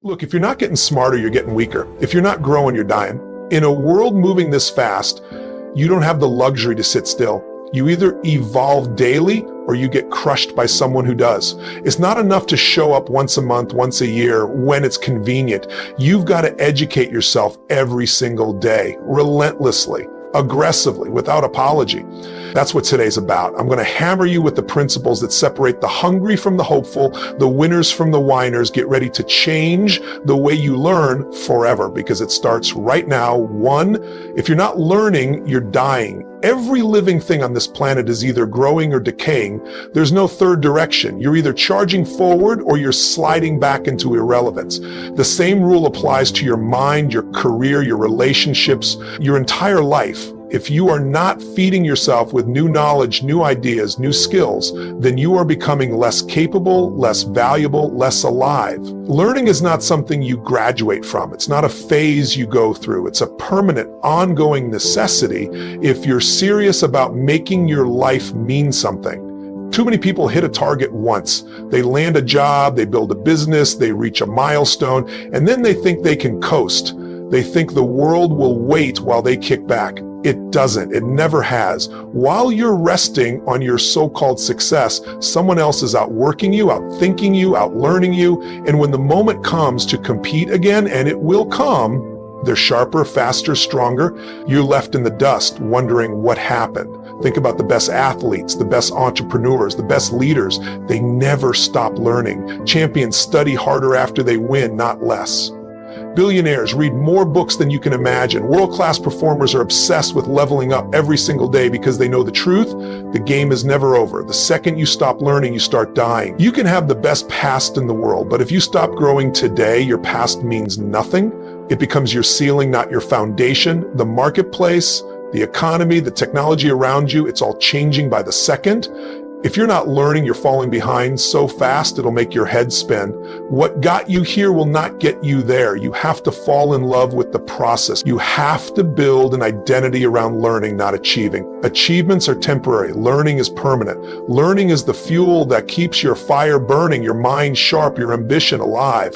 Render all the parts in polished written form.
Look, if you're not getting smarter, you're getting weaker. If you're not growing, you're dying. In a world moving this fast, you don't have the luxury to sit still. You either evolve daily or you get crushed by someone who does. It's not enough to show up once a month, once a year, when it's convenient. You've got to educate yourself every single day, relentlessly, aggressively, without apology. That's what today's about. I'm going to hammer you with the principles that separate the hungry from the hopeful, the winners from the whiners. Get ready to change the way you learn forever, because it starts right now. One, if you're not learning, you're dying. Every living thing on this planet is either growing or decaying. There's no third direction. You're either charging forward or you're sliding back into irrelevance. The same rule applies to your mind, your career, your relationships, your entire life. If you are not feeding yourself with new knowledge, new ideas, new skills, then you are becoming less capable, less valuable, less alive. Learning is not something you graduate from. It's not a phase you go through. It's a permanent, ongoing necessity if you're serious about making your life mean something. Too many people hit a target once. They land a job, they build a business, they reach a milestone, and then they think they can coast. They think the world will wait while they kick back. It doesn't. It never has. While you're resting on your so-called success, someone else is outworking you, outthinking you, outlearning you. And when the moment comes to compete again, and it will come, they're sharper, faster, stronger. You're left in the dust wondering what happened. Think about the best athletes, the best entrepreneurs, the best leaders. They never stop learning. Champions study harder after they win, not less. Billionaires read more books than you can imagine. World-class performers are obsessed with leveling up every single day because they know the truth. The game is never over. The second you stop learning, you start dying. You can have the best past in the world, but if you stop growing today, your past means nothing. It becomes your ceiling, not your foundation. The marketplace, the economy, the technology around you, it's all changing by the second. If you're not learning, you're falling behind so fast, it'll make your head spin. What got you here will not get you there. You have to fall in love with the process. You have to build an identity around learning, not achieving. Achievements are temporary. Learning is permanent. Learning is the fuel that keeps your fire burning, your mind sharp, your ambition alive.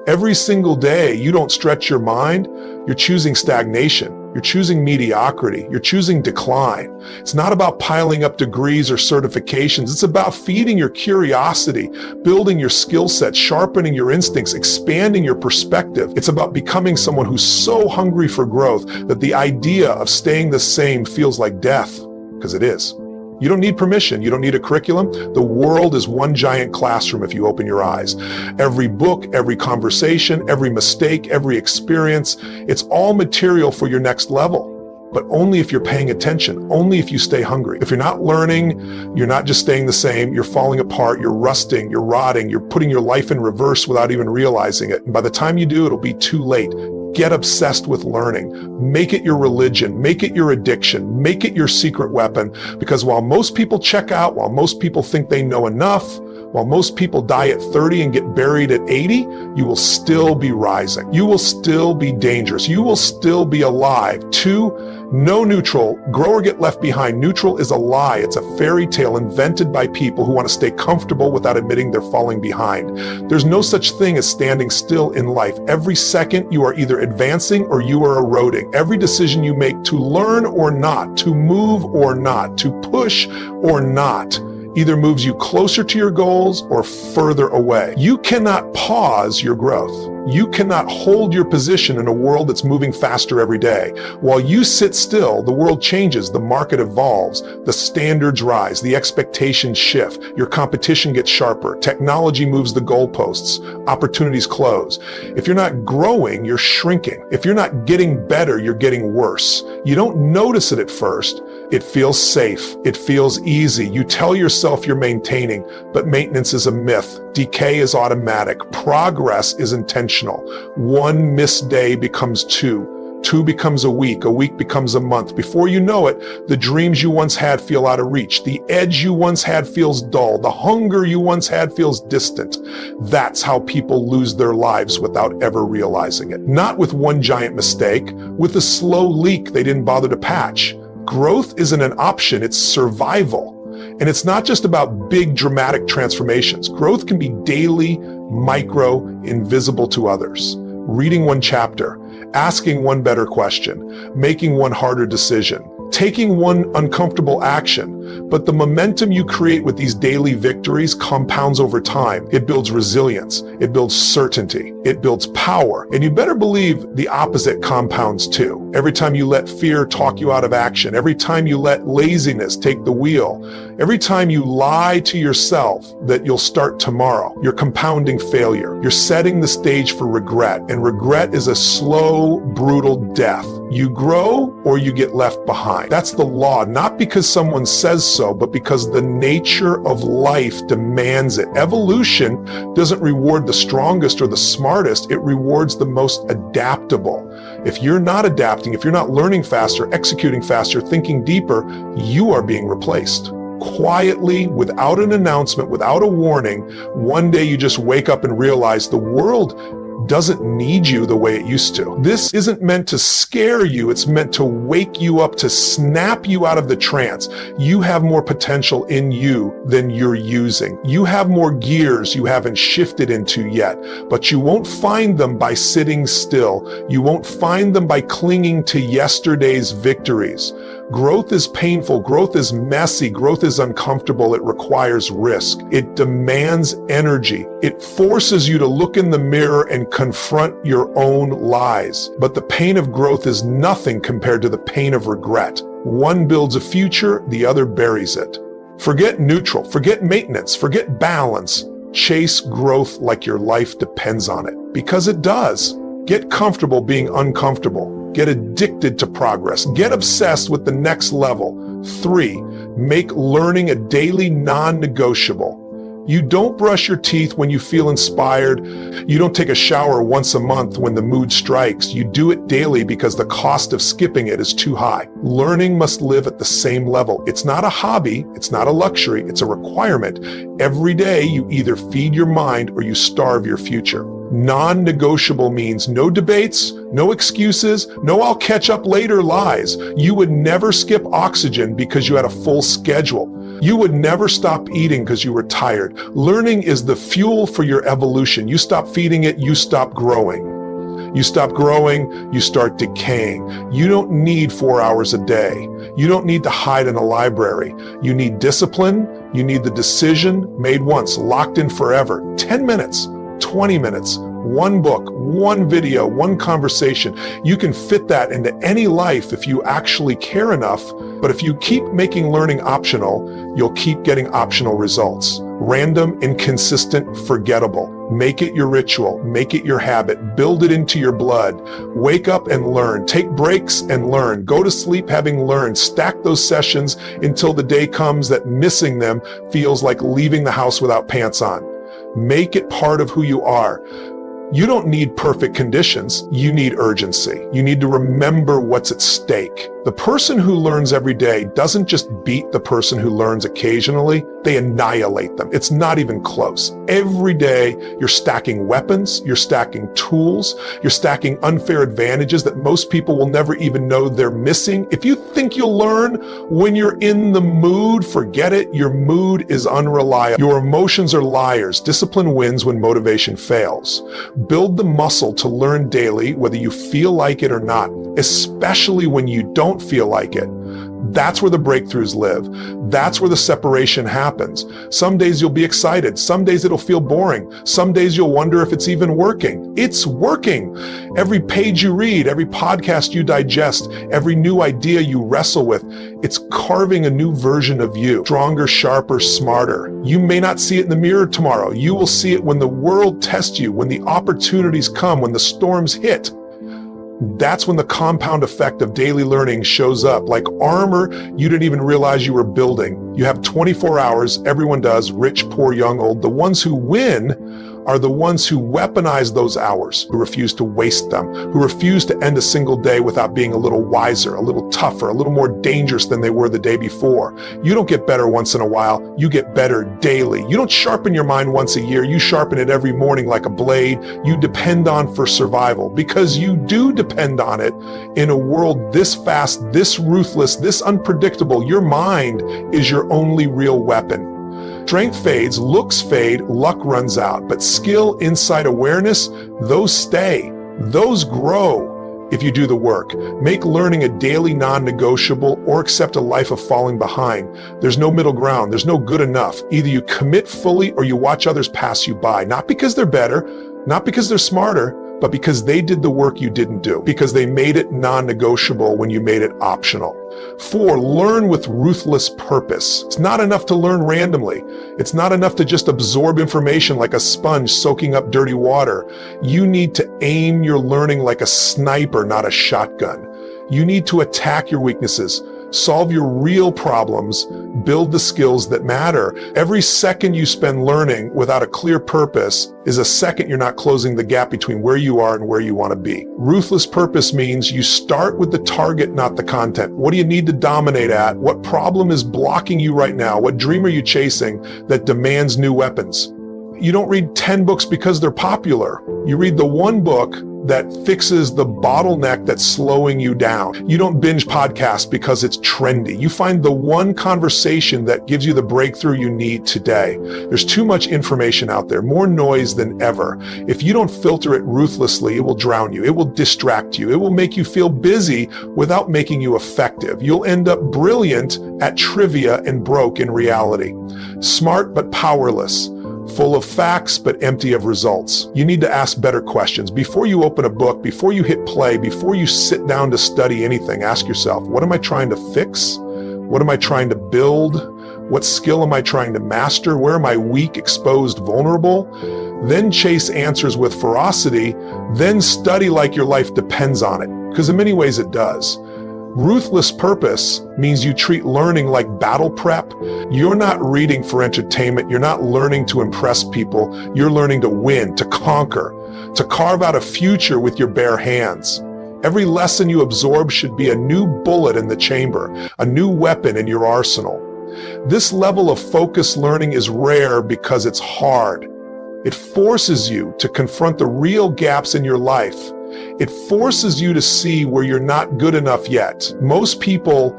Every single day, you don't stretch your mind, you're choosing stagnation. You're choosing mediocrity. You're choosing decline. It's not about piling up degrees or certifications. It's about feeding your curiosity, building your skill set, sharpening your instincts, expanding your perspective. It's about becoming someone who's so hungry for growth that the idea of staying the same feels like death, because it is. You don't need permission. You don't need a curriculum. The world is one giant classroom if you open your eyes. Every book, every conversation, every mistake, every experience, it's all material for your next level. But only if you're paying attention, only if you stay hungry. If you're not learning, you're not just staying the same, you're falling apart, you're rusting, you're rotting, you're putting your life in reverse without even realizing it. And by the time you do, it'll be too late. Get obsessed with learning. Make it your religion. Make it your addiction. Make it your secret weapon. Because while most people check out, while most people think they know enough, while most people die at 30 and get buried at 80, you will still be rising. You will still be dangerous. You will still be alive. 2, no neutral. Grow or get left behind. Neutral is a lie. It's a fairy tale invented by people who want to stay comfortable without admitting they're falling behind. There's no such thing as standing still in life. Every second you are either advancing or you are eroding. Every decision you make to learn or not, to move or not, to push or not, either moves you closer to your goals or further away. You cannot pause your growth. You cannot hold your position in a world that's moving faster every day. While you sit still, the world changes, the market evolves, the standards rise, the expectations shift, your competition gets sharper, technology moves the goalposts, opportunities close. If you're not growing, you're shrinking. If you're not getting better, you're getting worse. You don't notice it at first. It feels safe. It feels easy. You tell yourself you're maintaining, but maintenance is a myth. Decay is automatic. Progress is intentional. One missed day becomes 2. 2 becomes a week becomes a month. Before you know it, the dreams you once had feel out of reach. The edge you once had feels dull. The hunger you once had feels distant. That's how people lose their lives without ever realizing it. Not with one giant mistake, with a slow leak they didn't bother to patch. Growth isn't an option, it's survival. And it's not just about big dramatic transformations. Growth can be daily, micro, invisible to others. Reading one chapter, asking one better question, making one harder decision, taking one uncomfortable action. But the momentum you create with these daily victories compounds over time. It builds resilience, it builds certainty, it builds power. And you better believe the opposite compounds too. Every time you let fear talk you out of action, every time you let laziness take the wheel, every time you lie to yourself that you'll start tomorrow, you're compounding failure. You're setting the stage for regret, and regret is a slow, brutal death. You grow or you get left behind. That's the law, not because someone says so, but because the nature of life demands it. Evolution doesn't reward the strongest or the smartest, it rewards the most adaptable. If you're not adapting, if you're not learning faster, executing faster, thinking deeper, you are being replaced. Quietly, without an announcement, without a warning, one day you just wake up and realize the world doesn't need you the way it used to. This isn't meant to scare you, it's meant to wake you up, to snap you out of the trance. You have more potential in you than you're using. You have more gears you haven't shifted into yet, but you won't find them by sitting still. You won't find them by clinging to yesterday's victories. Growth is painful, growth is messy, growth is uncomfortable, it requires risk. It demands energy. It forces you to look in the mirror and confront your own lies. But the pain of growth is nothing compared to the pain of regret. One builds a future, the other buries it. Forget neutral, forget maintenance, forget balance. Chase growth like your life depends on it, because it does. Get comfortable being uncomfortable. Get addicted to progress. Get obsessed with the next level. 3, make learning a daily non-negotiable. You don't brush your teeth when you feel inspired. You don't take a shower once a month when the mood strikes. You do it daily because the cost of skipping it is too high. Learning must live at the same level. It's not a hobby. It's not a luxury. It's a requirement. Every day you either feed your mind or you starve your future. Non-negotiable means no debates, no excuses, no I'll catch up later lies. You would never skip oxygen because you had a full schedule. You would never stop eating because you were tired. Learning is the fuel for your evolution. You stop feeding it, you stop growing. You stop growing, you start decaying. You don't need 4 hours a day. You don't need to hide in a library. You need discipline. You need the decision made once, locked in forever. 10 minutes. 20 minutes, one book, one video, one conversation. You can fit that into any life if you actually care enough. But if you keep making learning optional, you'll keep getting optional results. Random, inconsistent, forgettable. Make it your ritual. Make it your habit. Build it into your blood. Wake up and learn. Take breaks and learn. Go to sleep having learned. Stack those sessions until the day comes that missing them feels like leaving the house without pants on. Make it part of who you are. You don't need perfect conditions. You need urgency. You need to remember what's at stake. The person who learns every day doesn't just beat the person who learns occasionally. They annihilate them. It's not even close. Every day, you're stacking weapons, you're stacking tools, you're stacking unfair advantages that most people will never even know they're missing. If you think you'll learn when you're in the mood, forget it. Your mood is unreliable. Your emotions are liars. Discipline wins when motivation fails. Build the muscle to learn daily, whether you feel like it or not, especially when you don't feel like it. That's where the breakthroughs live. That's where the separation happens. Some days you'll be excited. Some days it'll feel boring. Some days you'll wonder if it's even working. It's working. Every page you read, every podcast you digest, every new idea you wrestle with, it's carving a new version of you. Stronger, sharper, smarter. You may not see it in the mirror tomorrow. You will see it when the world tests you, when the opportunities come, when the storms hit. That's when the compound effect of daily learning shows up, like armor you didn't even realize you were building. You have 24 hours, everyone does, rich, poor, young, old. The ones who win are the ones who weaponize those hours, who refuse to waste them, who refuse to end a single day without being a little wiser, a little tougher, a little more dangerous than they were the day before. You don't get better once in a while, you get better daily. You don't sharpen your mind once a year, you sharpen it every morning like a blade you depend on for survival, because you do depend on it in a world this fast, this ruthless, this unpredictable. Your mind is your only real weapon. Strength fades, looks fade, luck runs out. But skill, insight, awareness, those stay. Those grow if you do the work. Make learning a daily non-negotiable or accept a life of falling behind. There's no middle ground. There's no good enough. Either you commit fully or you watch others pass you by. Not because they're better, not because they're smarter, but because they did the work you didn't do, because they made it non-negotiable when you made it optional. 4, learn with ruthless purpose. It's not enough to learn randomly. It's not enough to just absorb information like a sponge soaking up dirty water. You need to aim your learning like a sniper, not a shotgun. You need to attack your weaknesses, solve your real problems, build the skills that matter. Every second you spend learning without a clear purpose is a second you're not closing the gap between where you are and where you want to be. Ruthless purpose means you start with the target, not the content. What do you need to dominate at? What problem is blocking you right now? What dream are you chasing that demands new weapons? You don't read 10 books because they're popular. You read the one book that fixes the bottleneck that's slowing you down. You don't binge podcasts because it's trendy. You find the one conversation that gives you the breakthrough you need today. There's too much information out there, more noise than ever. If you don't filter it ruthlessly, it will drown you. It will distract you. It will make you feel busy without making you effective. You'll end up brilliant at trivia and broke in reality. Smart but powerless. Full of facts, but empty of results. You need to ask better questions. Before you open a book, before you hit play, before you sit down to study anything, ask yourself, what am I trying to fix? What am I trying to build? What skill am I trying to master? Where am I weak, exposed, vulnerable? Then chase answers with ferocity. Then study like your life depends on it, because in many ways it does. Ruthless purpose means you treat learning like battle prep. You're not reading for entertainment. You're not learning to impress people. You're learning to win, to conquer, to carve out a future with your bare hands. Every lesson you absorb should be a new bullet in the chamber, a new weapon in your arsenal. This level of focused learning is rare because it's hard. It forces you to confront the real gaps in your life. It forces you to see where you're not good enough yet. Most people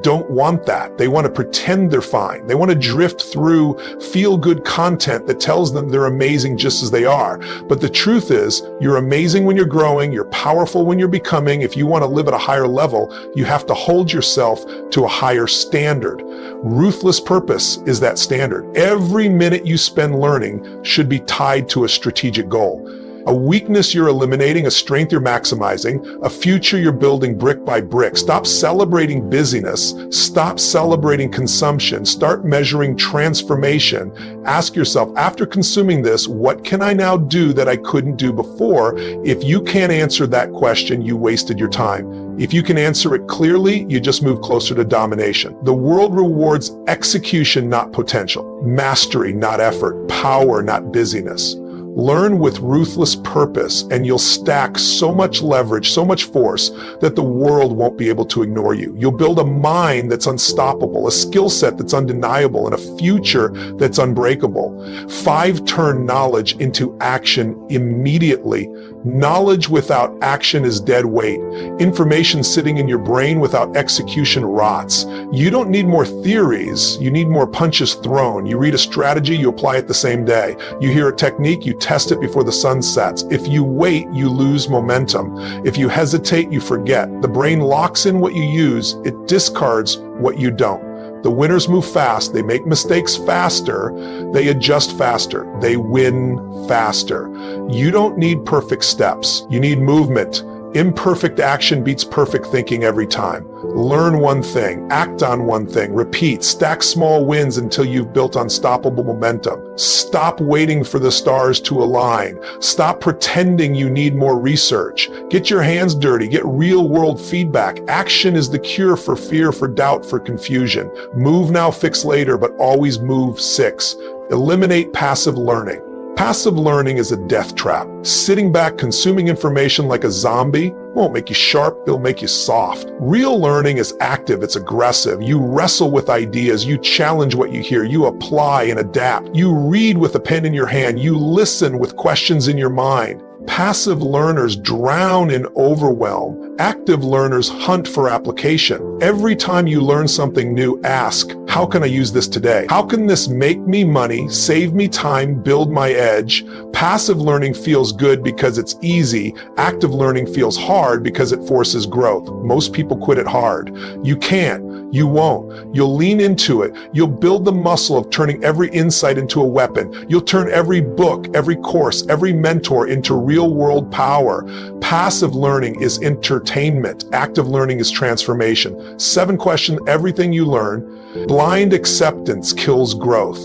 don't want that. They want to pretend they're fine. They want to drift through feel-good content that tells them they're amazing just as they are. But the truth is, you're amazing when you're growing, you're powerful when you're becoming. If you want to live at a higher level, you have to hold yourself to a higher standard. Ruthless purpose is that standard. Every minute you spend learning should be tied to a strategic goal. A weakness you're eliminating, a strength you're maximizing, a future you're building brick by brick. Stop celebrating busyness. Stop celebrating consumption. Start measuring transformation. Ask yourself, after consuming this, what can I now do that I couldn't do before? If you can't answer that question, you wasted your time. If you can answer it clearly, you just move closer to domination. The world rewards execution, not potential. Mastery, not effort. Power, not busyness. Learn with ruthless purpose, and you'll stack so much leverage, so much force that the world won't be able to ignore you. You'll build a mind that's unstoppable, a skill set that's undeniable, and a future that's unbreakable. 5, turn knowledge into action immediately. Knowledge without action is dead weight. Information sitting in your brain without execution rots. You don't need more theories. You need more punches thrown. You read a strategy, you apply it the same day. You hear a technique, you test it before the sun sets. If you wait, you lose momentum. If you hesitate, you forget. The brain locks in what you use. It discards what you don't. The winners move fast. They make mistakes faster. They adjust faster. They win faster. You don't need perfect steps. You need movement. Imperfect action beats perfect thinking every time. Learn one thing, act on one thing, repeat, stack small wins until you've built unstoppable momentum. Stop waiting for the stars to align. Stop pretending you need more research. Get your hands dirty, get real world feedback. Action is the cure for fear, for doubt, for confusion. Move now, fix later, but always move 6. Eliminate passive learning. Passive learning is a death trap. Sitting back, consuming information like a zombie won't make you sharp, it'll make you soft. Real learning is active, it's aggressive. You wrestle with ideas, you challenge what you hear, you apply and adapt. You read with a pen in your hand, you listen with questions in your mind. Passive learners drown in overwhelm. Active learners hunt for application. Every time you learn something new, ask, How can I use this today? How can this make me money, save me time, build my edge? Passive learning feels good because it's easy. Active learning feels hard because it forces growth. Most people quit it hard. You can't. You won't. You'll lean into it. You'll build the muscle of turning every insight into a weapon. You'll turn every book, every course, every mentor into real-world power. Passive learning is entertainment. Active learning is transformation. 7 questions everything you learn. Blind acceptance kills growth.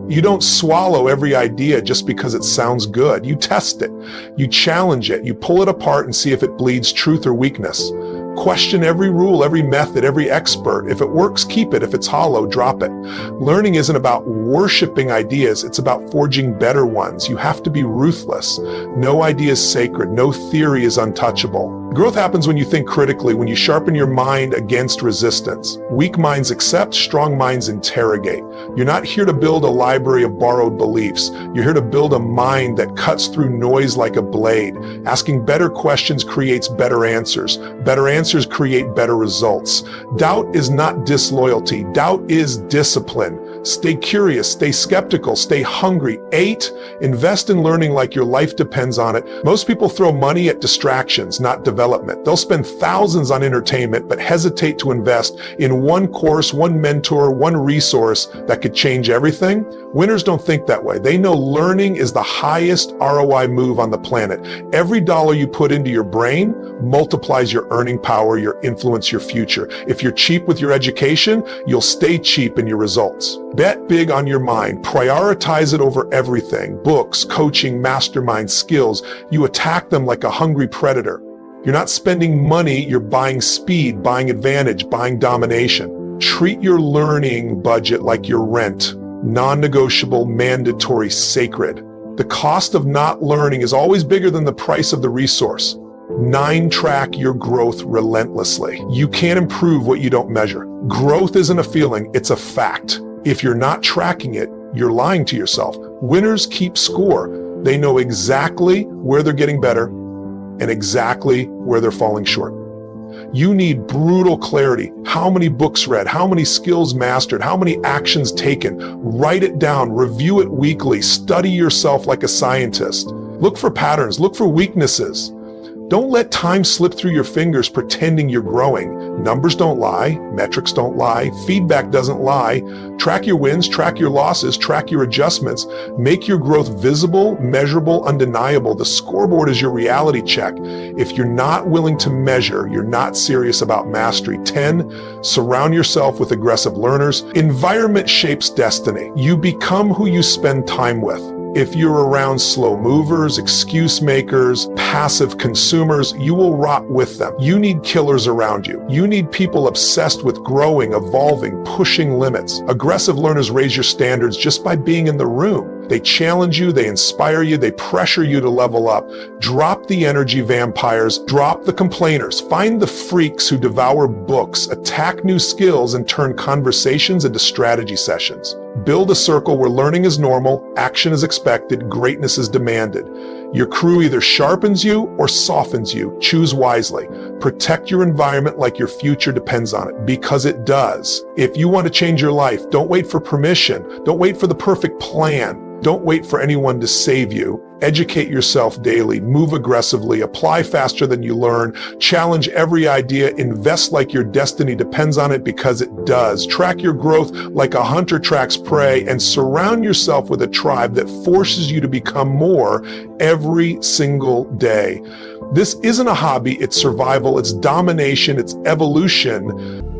You don't swallow every idea just because it sounds good. You test it. You challenge it. You pull it apart and see if it bleeds truth or weakness. Question every rule, every method, every expert. If it works, keep it. If it's hollow, drop it. Learning isn't about worshiping ideas. It's about forging better ones. You have to be ruthless. No idea is sacred. No theory is untouchable. Growth happens when you think critically, when you sharpen your mind against resistance. Weak minds accept, strong minds interrogate. You're not here to build a library of borrowed beliefs. You're here to build a mind that cuts through noise like a blade. Asking better questions creates better answers. Better answers create better results. Doubt is not disloyalty. Doubt is discipline. Stay curious, stay skeptical, stay hungry. 8, invest in learning like your life depends on it. Most people throw money at distractions, not development. They'll spend thousands on entertainment, but hesitate to invest in one course, one mentor, one resource that could change everything. Winners don't think that way. They know learning is the highest ROI move on the planet. Every dollar you put into your brain multiplies your earning power, your influence, your future. If you're cheap with your education, you'll stay cheap in your results. Bet big on your mind. Prioritize it over everything. Books, coaching, mastermind, skills. You attack them like a hungry predator. You're not spending money, you're buying speed, buying advantage, buying domination. Treat your learning budget like your rent. Non-negotiable, mandatory, sacred. The cost of not learning is always bigger than the price of the resource. 9, track your growth relentlessly. You can't improve what you don't measure. Growth isn't a feeling, it's a fact. If you're not tracking it, you're lying to yourself. Winners keep score. They know exactly where they're getting better and exactly where they're falling short. You need brutal clarity. How many books read? How many skills mastered? How many actions taken? Write it down. Review it weekly. Study yourself like a scientist. Look for patterns. Look for weaknesses. Don't let time slip through your fingers pretending you're growing. Numbers don't lie. Metrics don't lie. Feedback doesn't lie. Track your wins, track your losses, track your adjustments. Make your growth visible, measurable, undeniable. The scoreboard is your reality check. If you're not willing to measure, you're not serious about mastery. 10, surround yourself with aggressive learners. Environment shapes destiny. You become who you spend time with. If you're around slow movers, excuse makers, passive consumers, you will rot with them. You need killers around you. You need people obsessed with growing, evolving, pushing limits. Aggressive learners raise your standards just by being in the room. They challenge you, they inspire you, they pressure you to level up. Drop the energy vampires, drop the complainers. Find the freaks who devour books, attack new skills, and turn conversations into strategy sessions. Build a circle where learning is normal, action is expected, greatness is demanded. Your crew either sharpens you or softens you. Choose wisely. Protect your environment like your future depends on it, because it does. If you want to change your life, don't wait for permission. Don't wait for the perfect plan. Don't wait for anyone to save you. Educate yourself daily, move aggressively, apply faster than you learn, challenge every idea, invest like your destiny depends on it, because it does. Track your growth like a hunter tracks prey, and surround yourself with a tribe that forces you to become more every single day. This isn't a hobby, it's survival, it's domination, it's evolution.